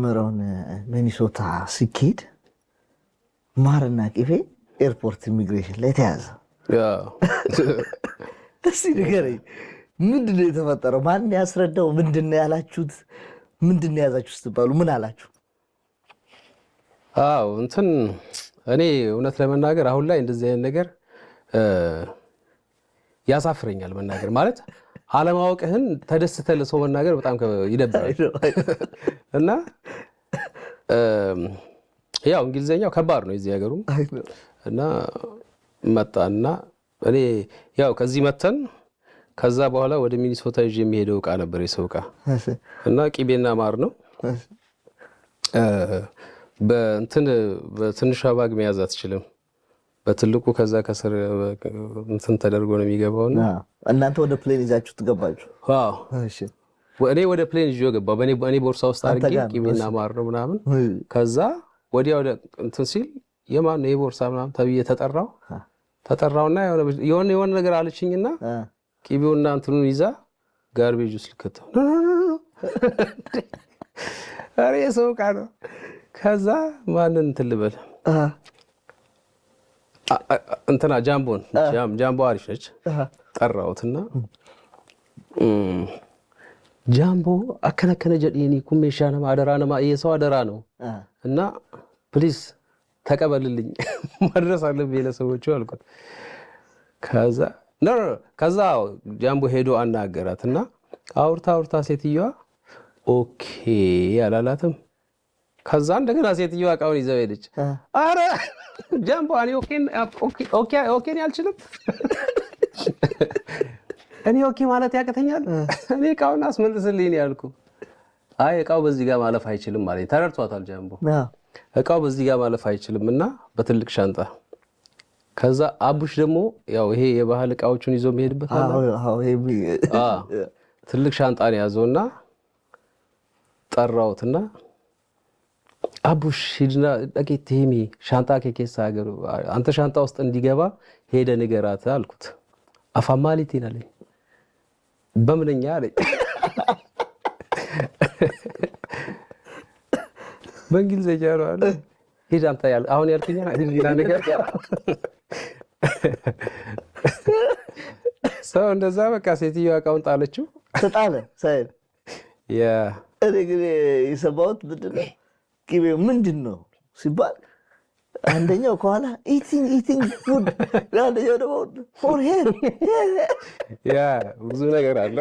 የመጀመሪያውን ሚኒሶታ ሲኬድ ማርና ቅቤ ኤርፖርት ኢሚግሬሽን ላይ ተያዘ። እስኪ ንገረኝ፣ ምንድን ነው የተፈጠረው? ማን ያስረዳው? ምንድን ነው ያላችሁት? ምንድን ነው ያዛችሁ ስትባሉ ምን አላችሁ? አዎ እንትን እኔ እውነት ለመናገር አሁን ላይ እንደዚህ አይነት ነገር ያሳፍረኛል መናገር። ማለት አለማወቅህን ተደስተህ ለሰው መናገር በጣም ይደብራል። እና ያው እንግሊዘኛው ከባድ ነው እዚህ ሀገሩ እና መጣና እኔ ያው ከዚህ መተን ከዛ በኋላ ወደ ሚኒሶታ ይዤ የሚሄደው ዕቃ ነበር የሰው ዕቃ እና ቂቤና ማር ነው። በትንሿ ባግ መያዝ አትችልም፣ በትልቁ ከዛ ከስር እንትን ተደርጎ ነው የሚገባውና እናንተ ወደ ፕሌን ይዛችሁ ትገባችሁ? አዎ እኔ ወደ ፕሌን ይዤ ገባሁ። በእኔ ቦርሳ ውስጥ አድርጌ ቂቤና ማር ነው ምናምን። ከዛ ወዲያ ወደ እንትን ሲል የማን ነው የቦርሳ ምናምን ተብዬ ተጠራውና የሆነ ነገር አለችኝና ቂቤውና እንትኑን ይዛ ጋርቤጅ ውስጥ ልከተው አሬ ሰው ዕቃ ነው። ከዛ ማንን እንትን ልበል እንትና ጃምቦ አሪፍ ነች። ጠራሁትና ጃምቦ አከነከነ ጀዲኒ ኩሜሻ ነማ አደራ ነማ የሰው አደራ ነው እና ፕሊዝ ተቀበልልኝ ማድረስ አለብኝ ለሰዎቹ አልኩት። ከዛ ጃምቦ ሄዶ አናገራትና አውርታ ሴትዮዋ ኦኬ አላላትም። ከዛ እንደገና ሴትዮዋ ዕቃውን ይዘው ሄደች። አረ ጃምቦ እኔ ኦኬ አልችልም፣ እኔ ኦኬ ማለት ያቅተኛል፣ እኔ ዕቃውን አስመልስልኝ ያልኩ። አይ ዕቃው በዚህ ጋር ማለፍ አይችልም ማለት ተረድቷታል ጃምቦ። ዕቃው በዚህ ጋር ማለፍ አይችልም እና በትልቅ ሻንጣ። ከዛ አቡሽ ደግሞ ያው ይሄ የባህል ዕቃዎቹን ይዞ የሚሄድበት ትልቅ ሻንጣ ነው ያዘውና ጠራውትና አቡሽ ሂድና ደቂት ሄሚ ሻንጣ ከኬሳ ሀገር አንተ ሻንጣ ውስጥ እንዲገባ ሄደ ንገራት አልኩት። አፋማሊቲ ነኝ በምንኛ አለኝ። በእንግሊዝኛ ነው አለ። ሂድ አንተ አሁን ያልከኛ ሂድና ነገር ሰው እንደዛ በቃ ሴትዮዋ ዕቃውን ጣለችው። ተጣለ ሳይል እኔ ግን የሰማሁት ምንድን ነው ቂቤው ምንድን ነው ሲባል አንደኛው ከኋላ ኢቲንግ ፉድ፣ አንደኛው ደግሞ ፎር ሄር ብዙ ነገር አለ።